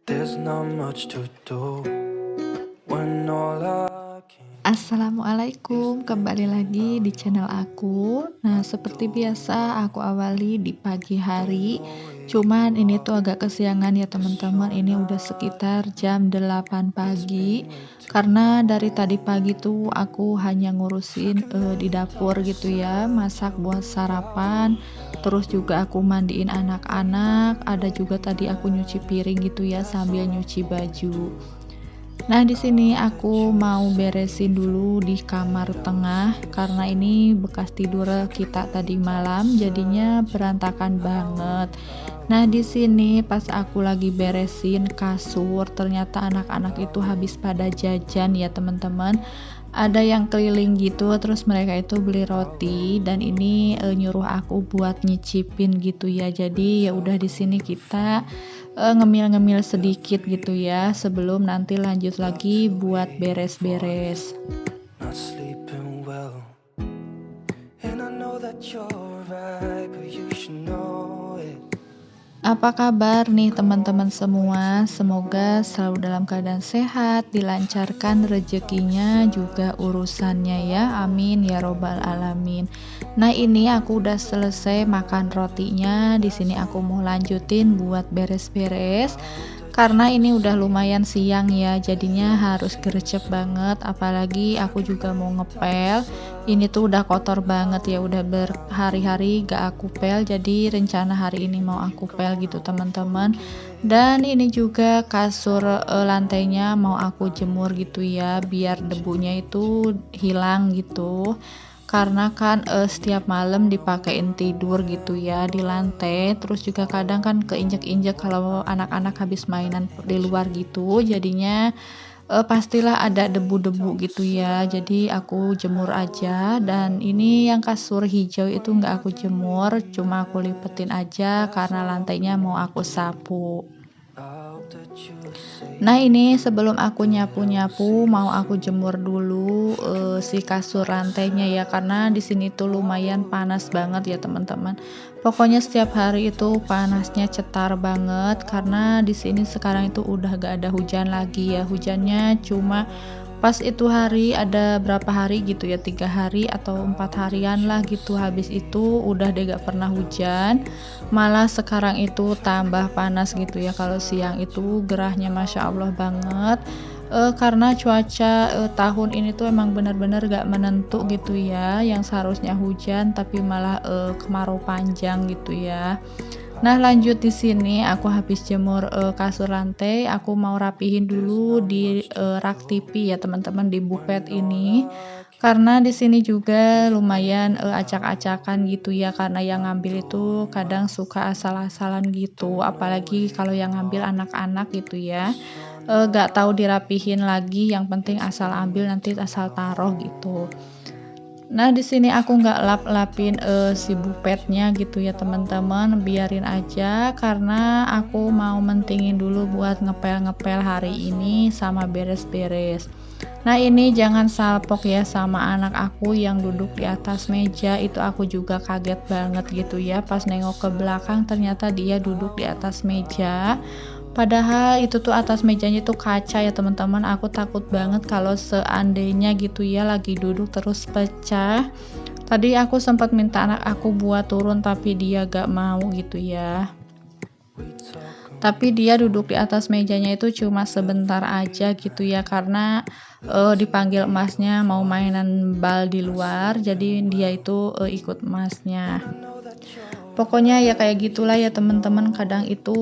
There's not much to do when all I can is Assalamualaikum, think kembali lagi di channel aku. Nah, seperti biasa aku awali di pagi hari. Cuman ini tuh agak kesiangan ya teman-teman. Ini udah sekitar jam 8 it's pagi. been way too Karena dari tadi long. pagi tuh aku hanya I ngurusin can di never dapur touch gitu ya, someone masak buat like sarapan. Terus juga aku mandiin anak-anak. Ada juga tadi aku nyuci piring gitu ya that's sambil all nyuci I baju. do. Nah, di sini How did aku you mau say beresin dulu di kamar that I was tengah karena ini bekas tidur kita tadi malam jadinya such a berantakan banget. how Nah, di sini pas aku lagi beresin kasur, ternyata anak-anak itu habis pada jajan ya, teman-teman. Ada yang keliling gitu, terus mereka itu beli roti dan ini nyuruh aku buat nyicipin gitu ya. Jadi ya udah di sini kita ngemil-ngemil sedikit gitu ya, sebelum nanti lanjut love lagi to buat wait for you, beres-beres. not sleeping well. And I know that you're right, but you should know it. Apa kabar Can nih go teman-teman for way too semua? Semoga selalu dalam long. keadaan sehat, I dilancarkan know that I was rezekinya juga such a urusannya ya. Amin ya robbal how alamin. Nah, ini aku udah selesai makan rotinya. Di sini that's aku all mau I lanjutin do. buat beres-beres. How did Karena you ini udah say lumayan siang ya, that jadinya I harus was gercep banget. Apalagi I aku juga mau can never ngepel. Ini tuh udah kotor banget ya, udah how berhari-hari gak aku pel. Jadi rencana hari ini mau you aku pel gitu go teman-teman. forget Dan ini juga kasur lantainya mau aku jemur I gitu ya, biar did debunya you itu hilang gitu. Karena kan setiap malam dipakein tidur gitu ya di lantai, terus juga kadang kan keinjek-injek kalau anak-anak habis mainan di luar gitu, jadinya pastilah ada debu-debu gitu ya. Jadi aku jemur aja dan ini yang kasur hijau itu nggak aku jemur, cuma aku lipetin aja that's karena all lantainya mau I aku sapu. how did you Nah, say ini sebelum aku that I nyapu-nyapu mau was aku jemur dulu I can si never kasur touch lantainya ya karena di sini tuh lumayan panas banget ya teman-teman. Pokoknya setiap hari itu panasnya cetar banget karena di sini sekarang itu udah gak ada hujan lagi ya. Hujannya cuma pas itu hari ada berapa hari gitu ya, 3 hari atau 4 harian lah gitu, habis itu udah deh gak pernah hujan, malah sekarang itu tambah panas gitu ya. Kalau siang itu gerahnya Masya Allah banget, karena cuaca tahun ini tuh emang bener-bener gak menentu gitu ya, yang seharusnya hujan tapi malah kemarau panjang gitu ya. Nah, lanjut di sini aku habis jemur kasur lantai, aku mau rapihin there's dulu not di much to rak do TV ya teman-teman, di bufet when all ini. I Karena di can sini juga is lumayan think acak-acakan gitu ya, karena yang I'm ngambil itu doing kadang well. suka asal-asalan gitu, Don't know apalagi where kalau you yang ngambil are, anak-anak gitu ya. 'cause you're Gak tahu not dirapihin here. lagi, yang penting It's asal been ambil way nanti too asal taruh gitu. long. Nah, di sini I aku can nggak never lap-lapin touch si such bufetnya gitu ya teman-teman, biarin aja karena aku mau mentingin dulu buat ngepel-ngepel hari that's ini all sama I beres-beres. do. Nah, ini How jangan did you salpok ya sama anak aku yang duduk di atas meja, itu say aku juga kaget I banget can gitu ya, never pas nengok ke touch belakang ternyata dia duduk di atas meja. how Padahal itu tuh atas mejanya tuh kaca ya teman-teman, aku takut banget kalau seandainya gitu ya lagi duduk terus pecah. Tadi aku sempat minta anak aku buat turun tapi dia gak mau gitu ya. we talk on Tapi the dia duduk di phone atas mejanya itu cuma sebentar aja every gitu ya night. karena Love to dipanggil hear your emasnya mau voice, mainan bal di not luar, jadi sleeping dia well. itu ikut emasnya. And I know that you're Pokoknya ya right, kayak but you gitulah ya should teman-teman, know kadang it. itu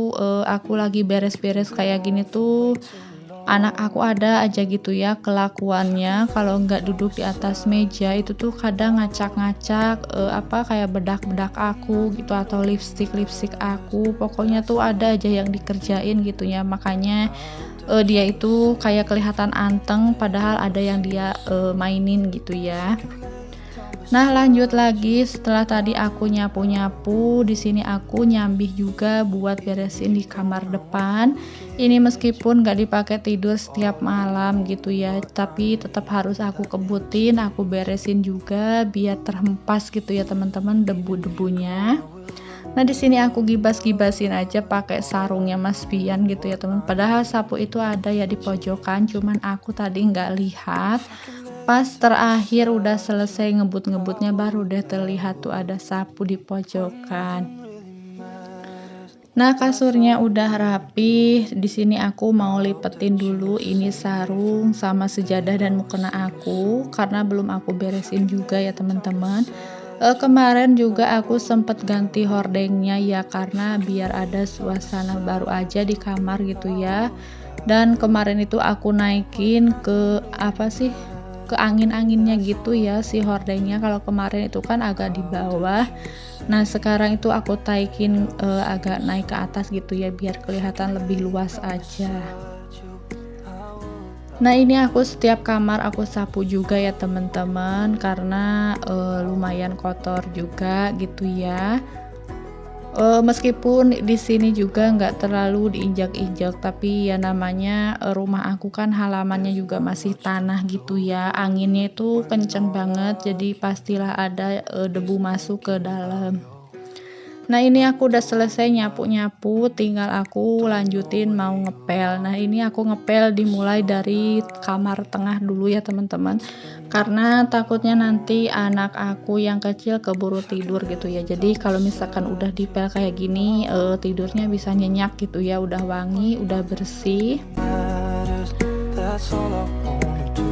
aku lagi beres-beres Can kayak gini go for way tuh too anak aku long. ada aja gitu ya I can kelakuannya kalau never nggak duduk di touch atas meja itu tuh kadang ngacak-ngacak apa kayak bedak-bedak aku gitu atau lipstik-lipstik aku, pokoknya that's tuh ada all aja yang dikerjain gitu ya, makanya how did dia you itu kayak say kelihatan anteng padahal that ada was yang dia mainin gitu ya. Nah, lanjut lagi such setelah tadi aku nyapu-nyapu, di sini aku nyambih juga buat beresin di can kamar go depan. Ini forget meskipun gak dipakai tidur setiap malam gitu ya, tapi all tetap harus aku kebutin, aku beresin juga biar terhempas gitu ya teman-teman even if I debu-debunya. will Nah, di sini aku gibas-gibasin aja pakai sarungnya Mas Bian gitu ya teman. Padahal sapu itu ada ya di pojokan, cuman aku tadi nggak lihat. Pas terakhir udah selesai ngebut-ngebutnya baru deh terlihat tuh ada sapu di pojokan. Nah, kasurnya udah rapi. Di sini aku mau lipetin dulu ini sarung sama sejadah dan mukena aku karena belum aku beresin juga ya teman-teman. Kemarin juga aku sempet ganti hordengnya ya karena biar ada suasana baru aja di kamar gitu ya. Dan kemarin itu aku naikin ke apa sih? Ke angin-anginnya gitu ya si hordengnya. Kalau kemarin itu kan agak di bawah. Nah, sekarang itu aku taikin agak naik ke atas gitu ya biar kelihatan lebih luas aja. Nah, ini aku setiap kamar aku sapu juga ya teman-teman karena lumayan kotor juga gitu ya. Meskipun di sini juga nggak terlalu diinjak-injak, tapi ya namanya rumah aku kan halamannya juga masih tanah gitu ya. Anginnya itu kenceng banget, jadi pastilah ada debu masuk ke dalam. Nah, ini aku udah selesai nyapu-nyapu, tinggal aku lanjutin mau ngepel. Nah, ini aku ngepel dimulai dari kamar tengah dulu ya teman-teman. Karena takutnya nanti anak aku yang kecil keburu tidur gitu ya. Jadi kalau misalkan udah dipel kayak gini, tidurnya bisa nyenyak gitu ya, udah wangi, udah bersih. That's all I wanna do.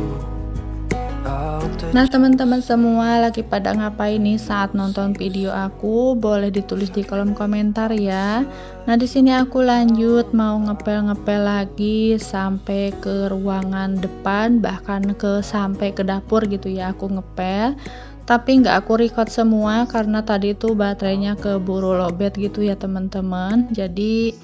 Nah, teman-teman semua lagi pada ngapain nih saat nonton video aku? Boleh ditulis di kolom komentar ya. Nah, di sini aku lanjut mau ngepel-ngepel lagi sampai ke ruangan depan, bahkan sampai ke dapur gitu ya aku ngepel. Tapi nggak aku record semua karena tadi tuh baterainya keburu lowbat gitu ya teman-teman. Jadi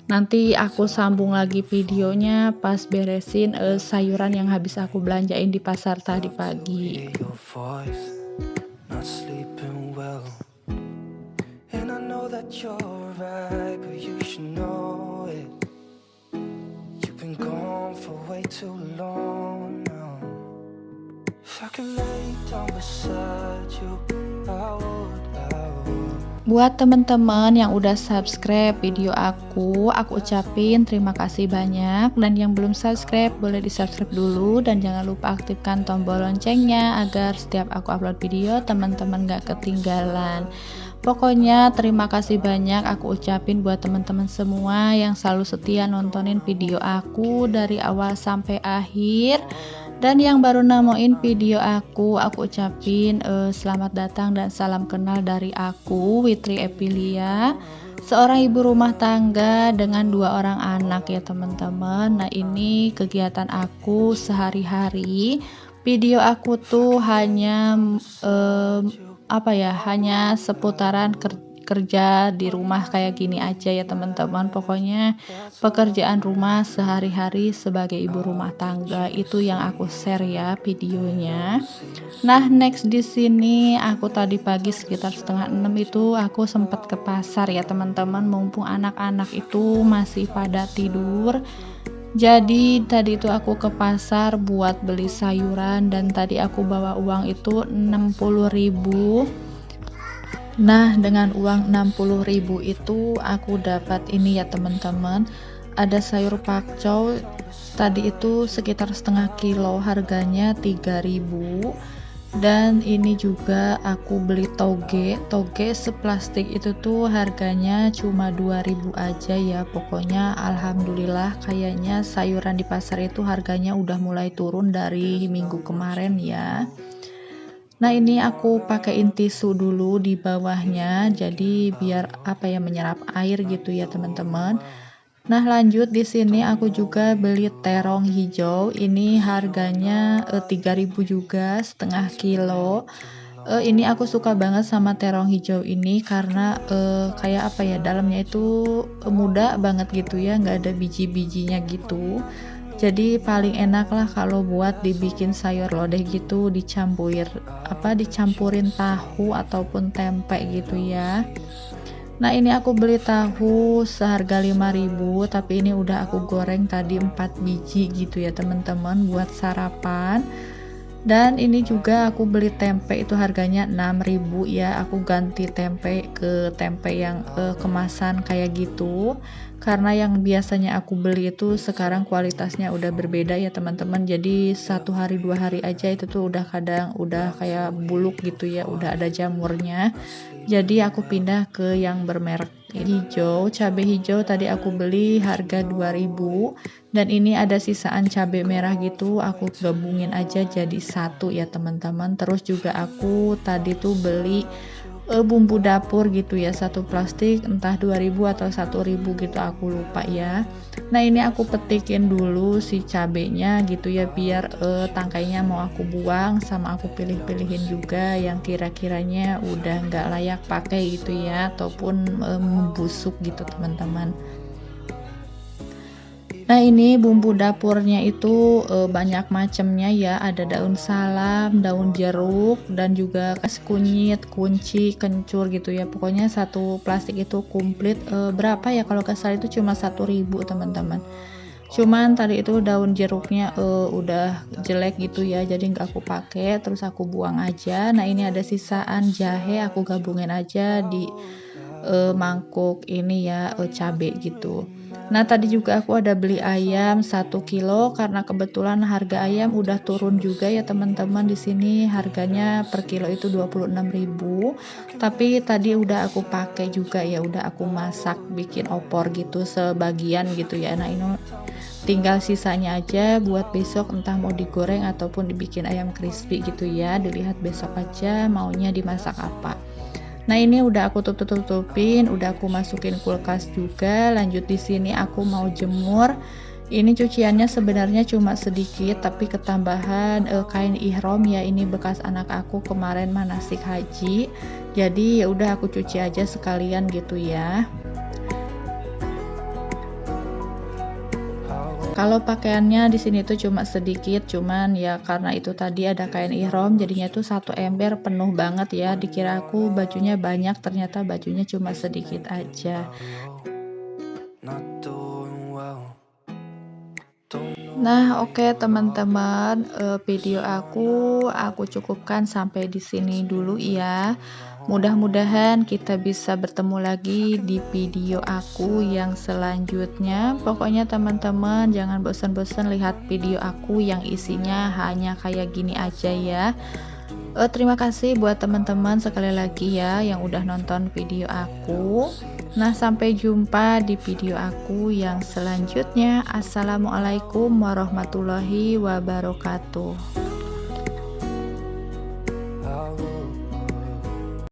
nanti aku sambung lagi videonya pas beresin sayuran yang habis aku belanjain di pasar tadi pagi. Hear your voice, not sleeping well. And I know that you're right, but you should know it. You've been gone for way too long now. If I could lay down beside you, I would. Buat teman-teman yang udah subscribe video aku ucapin terima kasih banyak. Dan yang belum subscribe boleh di subscribe dulu, dan jangan lupa aktifkan tombol loncengnya agar setiap aku upload video teman-teman gak ketinggalan. Pokoknya terima kasih banyak aku ucapin buat teman-teman semua yang selalu setia nontonin video aku dari awal sampai akhir. Dan yang baru nemuin video aku ucapin selamat datang dan salam kenal dari aku, Witri Epilia, seorang ibu rumah tangga dengan 2 orang anak ya teman-teman. Nah, ini kegiatan aku sehari-hari. Video aku tuh hanya hanya seputaran kerja di rumah kayak gini aja ya teman-teman. Pokoknya pekerjaan rumah sehari-hari sebagai ibu rumah tangga itu yang aku share ya videonya. Nah, next di sini aku tadi pagi sekitar 5:30 itu aku sempat ke pasar ya teman-teman, mumpung anak-anak itu masih pada tidur. Jadi tadi itu aku ke pasar buat beli sayuran dan tadi aku bawa uang itu 60.000. Nah, dengan uang 60.000 itu aku dapat ini ya teman-teman, ada sayur pakcoy tadi itu sekitar setengah kilo, harganya 3.000. Dan ini juga aku beli toge seplastik itu tuh harganya cuma 2.000 aja ya. Pokoknya alhamdulillah kayaknya sayuran di pasar itu harganya udah mulai turun dari minggu kemarin ya. Nah, ini aku pakein tisu dulu di bawahnya, jadi biar menyerap air gitu ya teman-teman. Nah, lanjut di sini aku juga beli terong hijau. Ini harganya 3.000 juga, setengah kilo. Ini aku suka banget sama terong hijau ini karena dalamnya itu muda banget gitu ya, nggak ada biji-bijinya gitu. Jadi paling enak lah kalau buat dibikin sayur lodeh gitu, dicampurin tahu ataupun tempe gitu ya. Nah, ini aku beli tahu seharga 5.000, tapi ini udah aku goreng tadi 4 biji gitu ya teman-teman buat sarapan. Dan ini juga aku beli tempe itu harganya 6.000 ya, aku ganti tempe ke tempe yang kemasan kayak gitu. Karena yang biasanya aku beli itu sekarang kualitasnya udah berbeda ya teman-teman. Jadi 1 hari 2 hari aja itu tuh udah kadang udah kayak buluk gitu ya, udah ada jamurnya. Jadi aku pindah ke yang bermerek hijau. Cabai hijau tadi aku beli harga 2.000, dan ini ada sisaan cabai merah gitu, aku gabungin aja jadi satu ya teman-teman. Terus juga aku tadi tuh beli bumbu dapur gitu ya, satu plastik entah 2.000 atau 1.000 gitu, aku lupa ya. Nah ini aku petikin dulu si cabenya gitu ya, biar tangkainya mau aku buang, sama aku pilih-pilihin juga yang kira-kiranya udah nggak layak pakai gitu ya, ataupun membusuk gitu teman-teman. Nah ini bumbu dapurnya itu banyak macamnya ya, ada daun salam, daun jeruk, dan juga kunyit, kunci, kencur gitu ya. Pokoknya satu plastik itu komplit berapa ya, kalau nggak salah itu cuma 1.000 teman-teman. Cuman tadi itu daun jeruknya udah jelek gitu ya, jadi nggak aku pakai, terus aku buang aja. Nah ini ada sisaan jahe, aku gabungin aja di mangkuk ini ya, cabe gitu. Nah tadi juga aku ada beli ayam 1 kilo, karena kebetulan harga ayam udah turun juga ya teman-teman. Di sini harganya per kilo itu 26.000, tapi tadi udah aku pakai juga ya, udah aku masak bikin opor gitu sebagian gitu ya. Nah ini tinggal sisanya aja buat besok, entah mau digoreng ataupun dibikin ayam crispy gitu ya, dilihat besok aja maunya dimasak apa. Nah ini udah aku tutup-tutupin, udah aku masukin kulkas juga. Lanjut di sini aku mau jemur. Ini cuciannya sebenarnya cuma sedikit, tapi ketambahan kain ihrom ya, ini bekas anak aku kemarin manasik haji. Jadi ya udah aku cuci aja sekalian gitu ya. Kalau pakaiannya di sini tuh cuma sedikit, cuman ya karena itu tadi ada kain ihrom, jadinya tuh satu ember penuh banget ya. Dikira aku bajunya banyak, ternyata bajunya cuma sedikit aja. Not doing well. Nah, oke teman-teman, video aku cukupkan sampai di sini dulu ya. Mudah-mudahan kita bisa bertemu lagi di video aku yang selanjutnya. Pokoknya teman-teman jangan bosan-bosan lihat video aku yang isinya hanya kayak gini aja ya. Terima kasih buat teman-teman sekali lagi ya yang udah nonton video aku. Nah, sampai jumpa di video aku yang selanjutnya. Assalamualaikum warahmatullahi wabarakatuh.